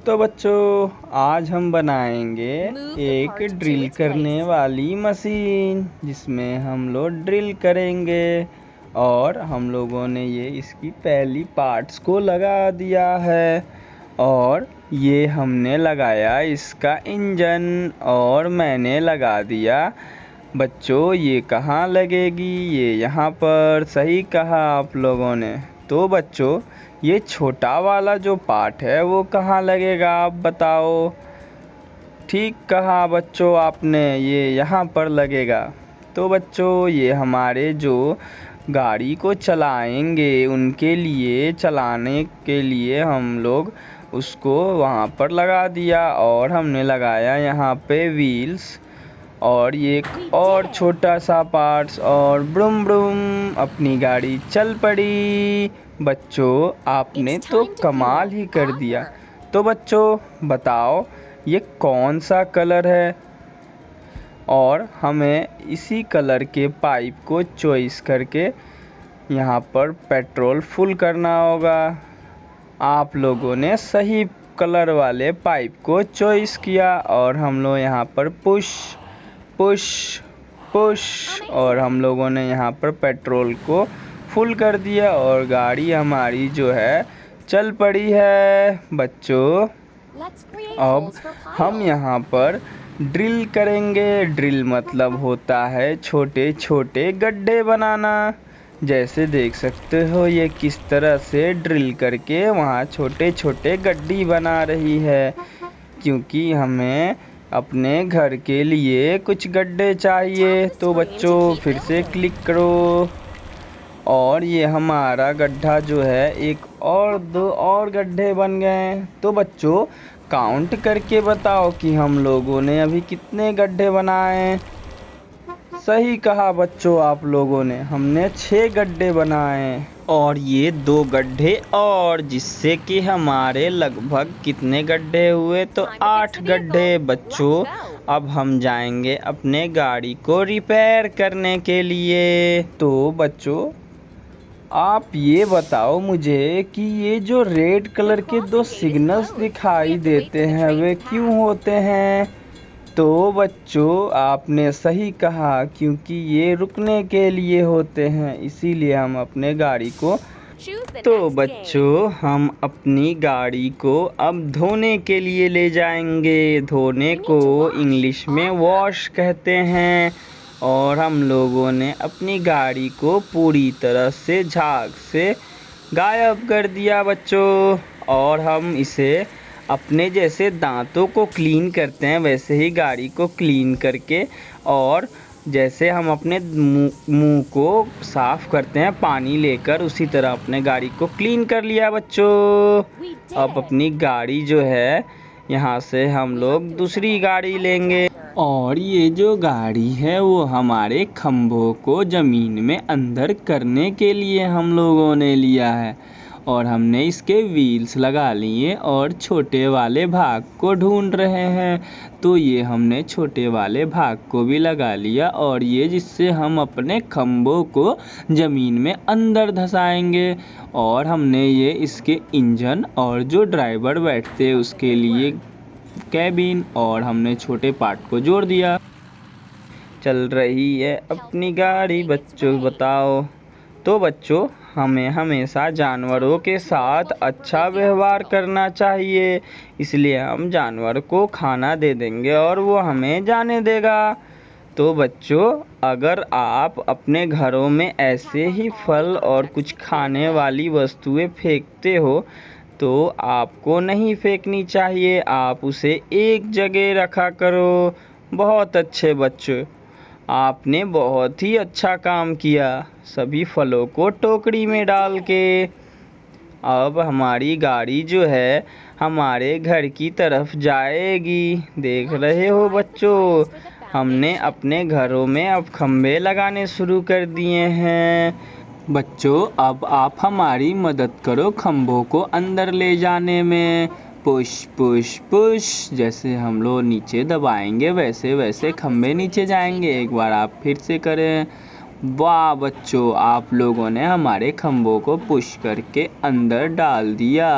तो बच्चों आज हम बनाएंगे एक ड्रिल करने वाली मशीन जिसमें हम लोग ड्रिल करेंगे। और हम लोगों ने ये इसकी पहली पार्ट्स को लगा दिया है और ये हमने लगाया इसका इंजन और मैंने लगा दिया। बच्चों ये कहाँ लगेगी? ये यहाँ पर। सही कहा आप लोगों ने। तो बच्चों ये छोटा वाला जो पार्ट है वो कहाँ लगेगा आप बताओ। ठीक कहा बच्चों आपने, ये यहाँ पर लगेगा। तो बच्चों ये हमारे जो गाड़ी को चलाएंगे उनके लिए, चलाने के लिए हम लोग उसको वहाँ पर लगा दिया और हमने लगाया यहाँ पे व्हील्स और ये और छोटा सा पार्ट्स और ब्रूम ब्रूम अपनी गाड़ी चल पड़ी। बच्चों आपने तो कमाल ही कर दिया। तो बच्चों बताओ ये कौन सा कलर है? और हमें इसी कलर के पाइप को चॉइस करके यहाँ पर पेट्रोल फुल करना होगा। आप लोगों ने सही कलर वाले पाइप को चॉइस किया और हम लोग यहाँ पर पुश पुश पुश और हम लोगों ने यहाँ पर पेट्रोल को फुल कर दिया और गाड़ी हमारी जो है चल पड़ी है। बच्चों अब हम यहाँ पर ड्रिल करेंगे। ड्रिल मतलब होता है छोटे छोटे गड्ढे बनाना। जैसे देख सकते हो ये किस तरह से ड्रिल करके वहाँ छोटे छोटे गड्ढी बना रही है, क्योंकि हमें अपने घर के लिए कुछ गड्ढे चाहिए। तो बच्चों फिर से क्लिक करो और ये हमारा गड्ढा जो है एक और दो और गड्ढे बन गए। तो बच्चों काउंट करके बताओ कि हम लोगों ने अभी कितने गड्ढे बनाए। सही कहा बच्चों आप लोगों ने, हमने 6 गड्ढे बनाए और ये 2 गड्ढे और, जिससे कि हमारे लगभग कितने गड्ढे हुए? तो 8 गड्ढे। बच्चों अब हम जाएंगे अपने गाड़ी को रिपेयर करने के लिए। तो बच्चों आप ये बताओ मुझे कि ये जो रेड कलर के 2 सिग्नल्स दिखाई देते हैं वे क्यों होते हैं? तो बच्चों आपने सही कहा, क्योंकि ये रुकने के लिए होते हैं, इसीलिए हम अपने गाड़ी को। तो बच्चों हम अपनी गाड़ी को अब धोने के लिए ले जाएंगे। धोने को इंग्लिश में वॉश कहते हैं। और हम लोगों ने अपनी गाड़ी को पूरी तरह से झाग से गायब कर दिया बच्चों। और हम इसे अपने जैसे दांतों को क्लीन करते हैं वैसे ही गाड़ी को क्लीन करके, और जैसे हम अपने मुंह को साफ करते हैं पानी लेकर, उसी तरह अपने गाड़ी को क्लीन कर लिया बच्चों। अब अपनी गाड़ी जो है यहाँ से हम लोग दूसरी गाड़ी लेंगे और ये जो गाड़ी है वो हमारे खंभों को ज़मीन में अंदर करने के लिए हम लोगों ने लिया है। और हमने इसके व्हील्स लगा लिए और छोटे वाले भाग को ढूंढ रहे हैं। तो ये हमने छोटे वाले भाग को भी लगा लिया और ये जिससे हम अपने खंभों को ज़मीन में अंदर धंसाएंगे। और हमने ये इसके इंजन और जो ड्राइवर बैठते उसके लिए कैबिन और हमने छोटे पार्ट को जोड़ दिया। चल रही है अपनी गाड़ी बच्चों बताओ। तो बच्चों हमें हमेशा जानवरों के साथ अच्छा व्यवहार करना चाहिए, इसलिए हम जानवर को खाना दे देंगे और वो हमें जाने देगा। तो बच्चों अगर आप अपने घरों में ऐसे ही फल और कुछ खाने वाली वस्तुएं फेंकते हो तो आपको नहीं फेंकनी चाहिए, आप उसे एक जगह रखा करो। बहुत अच्छे बच्चों, आपने बहुत ही अच्छा काम किया सभी फलों को टोकरी में डाल के। अब हमारी गाड़ी जो है हमारे घर की तरफ जाएगी। देख रहे हो बच्चों, हमने अपने घरों में अब खंभे लगाने शुरू कर दिए हैं। बच्चों अब आप हमारी मदद करो खंभों को अंदर ले जाने में। पुश पुश पुश, जैसे हम लोग नीचे दबाएंगे वैसे वैसे खंभे नीचे जाएंगे। एक बार आप फिर से करें। वाह बच्चों, आप लोगों ने हमारे खंभों को पुश करके अंदर डाल दिया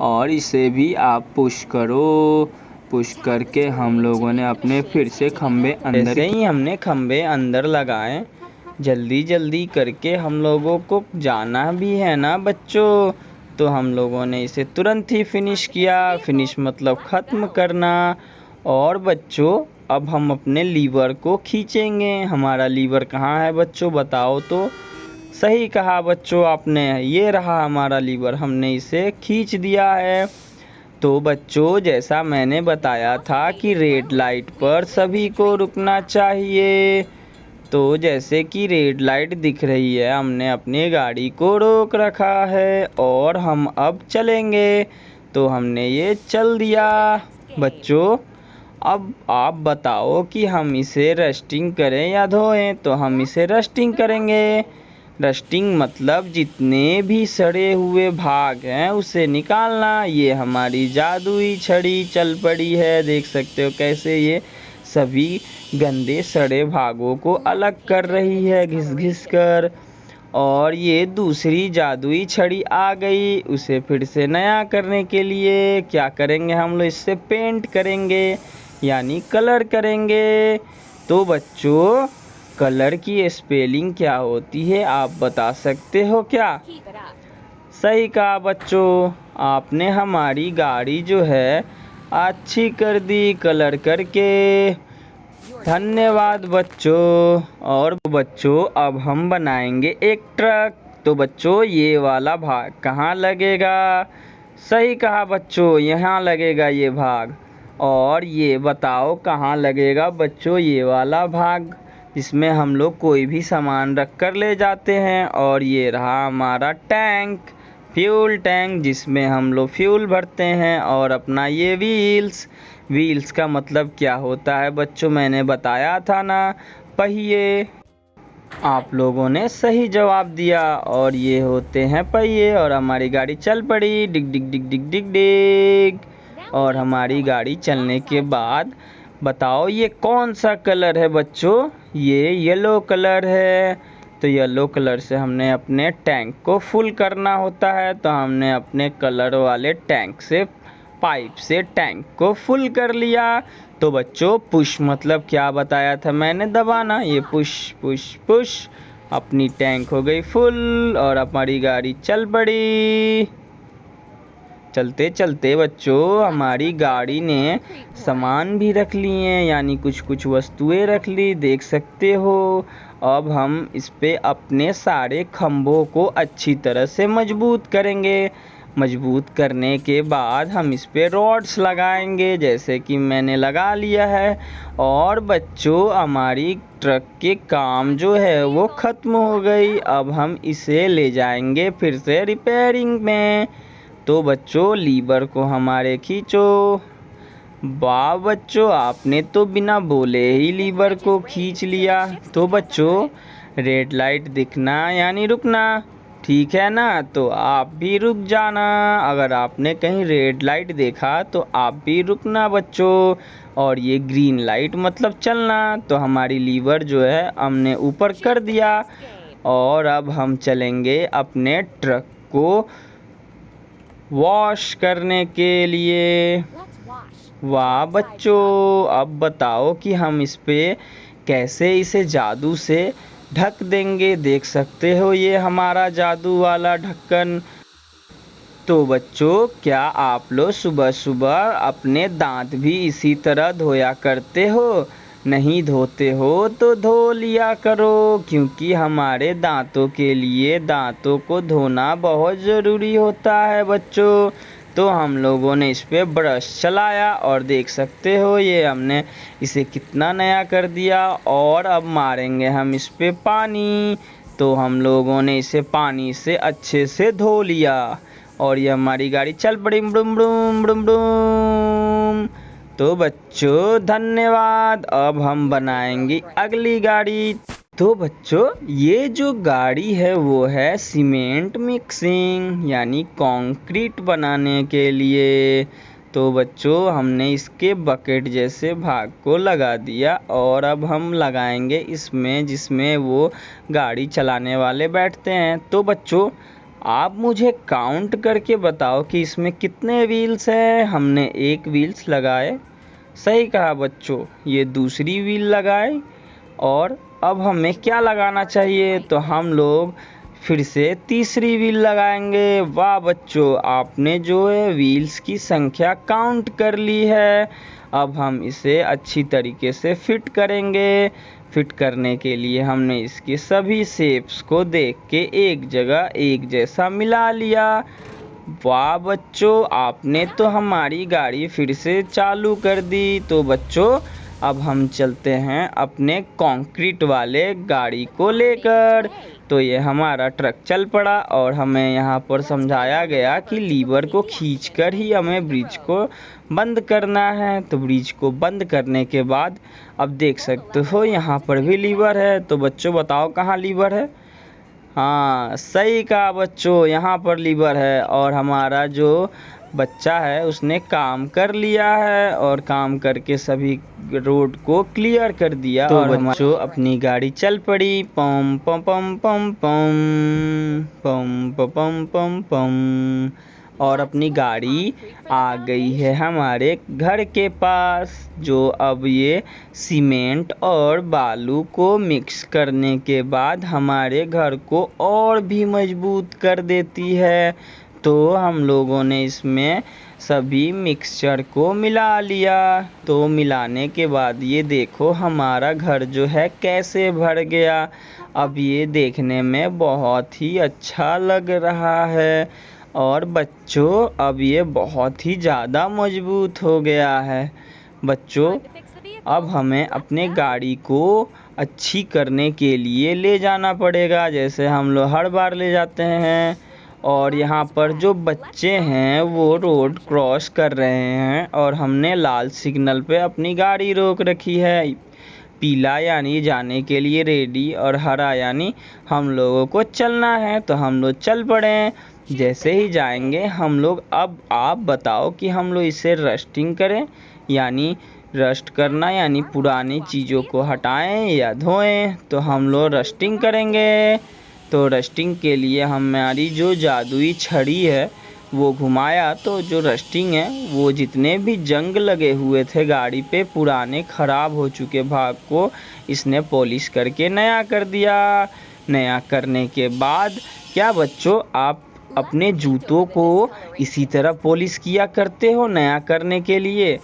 और इसे भी आप पुश करो। पुश करके हम लोगों ने अपने फिर से खंबे अंदर, जैसे ही हमने खंबे अंदर लगाए, जल्दी जल्दी करके हम लोगों को जाना भी है ना बच्चों, तो हम लोगों ने इसे तुरंत ही फिनिश किया। फिनिश मतलब ख़त्म करना। और बच्चों अब हम अपने लीवर को खींचेंगे। हमारा लीवर कहाँ है बच्चों, बताओ तो। सही कहा बच्चों आपने, ये रहा हमारा लीवर, हमने इसे खींच दिया है। तो बच्चों जैसा मैंने बताया था कि रेड लाइट पर सभी को रुकना चाहिए, तो जैसे कि रेड लाइट दिख रही है, हमने अपनी गाड़ी को रोक रखा है और हम अब चलेंगे। तो हमने ये चल दिया। बच्चों अब आप बताओ कि हम इसे रस्टिंग करें या धोएं, तो हम इसे रस्टिंग करेंगे। रस्टिंग मतलब जितने भी सड़े हुए भाग हैं उसे निकालना। ये हमारी जादुई छड़ी चल पड़ी है, देख सकते हो कैसे ये सभी गंदे सड़े भागों को अलग कर रही है घिस घिस कर। और ये दूसरी जादुई छड़ी आ गई। उसे फिर से नया करने के लिए क्या करेंगे हम लोग, इससे पेंट करेंगे यानी कलर करेंगे। तो बच्चों कलर की स्पेलिंग क्या होती है आप बता सकते हो क्या? सही कहा बच्चों, आपने हमारी गाड़ी जो है अच्छी कर दी कलर करके। धन्यवाद बच्चों। और बच्चों अब हम बनाएंगे एक ट्रक। तो बच्चों ये वाला भाग कहाँ लगेगा? सही कहा बच्चों, यहाँ लगेगा ये भाग। और ये बताओ कहाँ लगेगा बच्चों ये वाला भाग, जिसमें हम लोग कोई भी सामान रख कर ले जाते हैं। और ये रहा हमारा टैंक, फ्यूल टैंक, जिसमें हम लोग फ्यूल भरते हैं। और अपना ये व्हील्स, व्हील्स का मतलब क्या होता है बच्चों, मैंने बताया था ना, पहिए। आप लोगों ने सही जवाब दिया। और ये होते हैं पहिए। और हमारी गाड़ी चल पड़ी, डिग डिग डिग डिग डिग डिग। और हमारी गाड़ी चलने के बाद बताओ ये कौन सा कलर है बच्चों? ये येलो कलर है। तो येलो कलर से हमने अपने टैंक को फुल करना होता है। तो हमने अपने कलर वाले टैंक से, पाइप से टैंक को फुल कर लिया। तो बच्चों पुश मतलब क्या बताया था मैंने, दबाना। ये पुश पुश पुश, अपनी टैंक हो गई फुल और हमारी गाड़ी चल पड़ी। चलते चलते बच्चों हमारी गाड़ी ने सामान भी रख लिए, यानी कुछ कुछ वस्तुएं रख ली, देख सकते हो। अब हम इस पे अपने सारे खंभों को अच्छी तरह से मजबूत करेंगे। मजबूत करने के बाद हम इस पे रॉड्स लगाएंगे, जैसे कि मैंने लगा लिया है। और बच्चों हमारी ट्रक के काम जो है वो ख़त्म हो गई। अब हम इसे ले जाएंगे फिर से रिपेयरिंग में। तो बच्चों लीवर को हमारे खींचो। वाह बच्चों, आपने तो बिना बोले ही लीवर को खींच लिया। तो बच्चों रेड लाइट दिखना यानी रुकना, ठीक है ना? तो आप भी रुक जाना। अगर आपने कहीं रेड लाइट देखा तो आप भी रुकना बच्चों। और ये ग्रीन लाइट मतलब चलना। तो हमारी लीवर जो है हमने ऊपर कर दिया। और अब हम चलेंगे अपने ट्रक को वॉश करने के लिए। वाह बच्चों, अब बताओ कि हम इस पे कैसे इसे जादू से ढक देंगे। देख सकते हो ये हमारा जादू वाला ढक्कन। तो बच्चों क्या आप लोग सुबह सुबह अपने दांत भी इसी तरह धोया करते हो? नहीं धोते हो तो धो लिया करो, क्योंकि हमारे दांतों के लिए दांतों को धोना बहुत ज़रूरी होता है बच्चों। तो हम लोगों ने इस पे ब्रश चलाया और देख सकते हो ये हमने इसे कितना नया कर दिया। और अब मारेंगे हम इस पे पानी। तो हम लोगों ने इसे पानी से अच्छे से धो लिया और ये हमारी गाड़ी चल पड़ी ब्रूम ब्रूम ब्रूम ब्रूम। तो बच्चों धन्यवाद। अब हम बनाएंगे अगली गाड़ी। तो बच्चों ये जो गाड़ी है वो है सीमेंट मिक्सिंग यानी कंक्रीट बनाने के लिए। तो बच्चों हमने इसके बकेट जैसे भाग को लगा दिया और अब हम लगाएंगे इसमें जिसमें वो गाड़ी चलाने वाले बैठते हैं। तो बच्चों आप मुझे काउंट करके बताओ कि इसमें कितने व्हील्स हैं। हमने एक व्हील्स लगाए, सही कहा बच्चों, ये दूसरी व्हील लगाए, और अब हमें क्या लगाना चाहिए, तो हम लोग फिर से तीसरी व्हील लगाएंगे। वाह बच्चों, आपने जो है व्हील्स की संख्या काउंट कर ली है। अब हम इसे अच्छी तरीके से फिट करेंगे। फिट करने के लिए हमने इसके सभी शेप्स को देख के एक जगह एक जैसा मिला लिया। वाह बच्चों, आपने तो हमारी गाड़ी फिर से चालू कर दी। तो बच्चों अब हम चलते हैं अपने कंक्रीट वाले गाड़ी को लेकर। तो ये हमारा ट्रक चल पड़ा और हमें यहाँ पर समझाया गया कि लीवर को खींचकर ही हमें ब्रिज को बंद करना है। तो ब्रिज को बंद करने के बाद अब देख सकते हो यहाँ पर भी लीवर है। तो बच्चों बताओ कहाँ लीवर है। हाँ सही कहा बच्चों, यहाँ पर लीवर है। और हमारा जो बच्चा है उसने काम कर लिया है और काम करके सभी रोड को क्लियर कर दिया। तो और बच्चों अपनी गाड़ी चल पड़ी। पम पम पम पम पम पम पम पम पम, और अपनी गाड़ी आ गई है हमारे घर के पास, जो अब ये सीमेंट और बालू को मिक्स करने के बाद हमारे घर को और भी मजबूत कर देती है। तो हम लोगों ने इसमें सभी मिक्सचर को मिला लिया। तो मिलाने के बाद ये देखो हमारा घर जो है कैसे भर गया। अब ये देखने में बहुत ही अच्छा लग रहा है। और बच्चों अब ये बहुत ही ज़्यादा मजबूत हो गया है। बच्चों अब हमें अपने गाड़ी को अच्छी करने के लिए ले जाना पड़ेगा, जैसे हम लोग हर बार ले जाते हैं। और यहाँ पर जो बच्चे हैं वो रोड क्रॉस कर रहे हैं और हमने लाल सिग्नल पे अपनी गाड़ी रोक रखी है। पीला यानी जाने के लिए रेडी और हरा यानी हम लोगों को चलना है। तो हम लोग चल पड़े। जैसे ही जाएंगे हम लोग, अब आप बताओ कि हम लोग इसे रस्टिंग करें, यानी रस्ट करना यानी पुरानी चीज़ों को हटाएं या धोएं। तो हम लोग रस्टिंग करेंगे। तो रस्टिंग के लिए हमारी जो जादुई छड़ी है वो घुमाया, तो जो रस्टिंग है वो जितने भी जंग लगे हुए थे गाड़ी पे, पुराने ख़राब हो चुके भाग को इसने पॉलिश करके नया कर दिया। नया करने के बाद क्या बच्चों आप अपने जूतों को इसी तरह पॉलिश किया करते हो नया करने के लिए?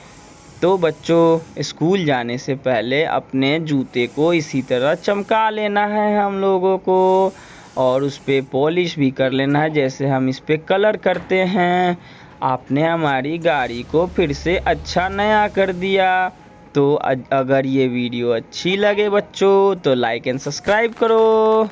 तो बच्चों स्कूल जाने से पहले अपने जूते को इसी तरह चमका लेना है हम लोगों को, और उस पर पॉलिश भी कर लेना है जैसे हम इस पे कलर करते हैं। आपने हमारी गाड़ी को फिर से अच्छा नया कर दिया। तो अगर ये वीडियो अच्छी लगे बच्चों तो लाइक एंड सब्सक्राइब करो।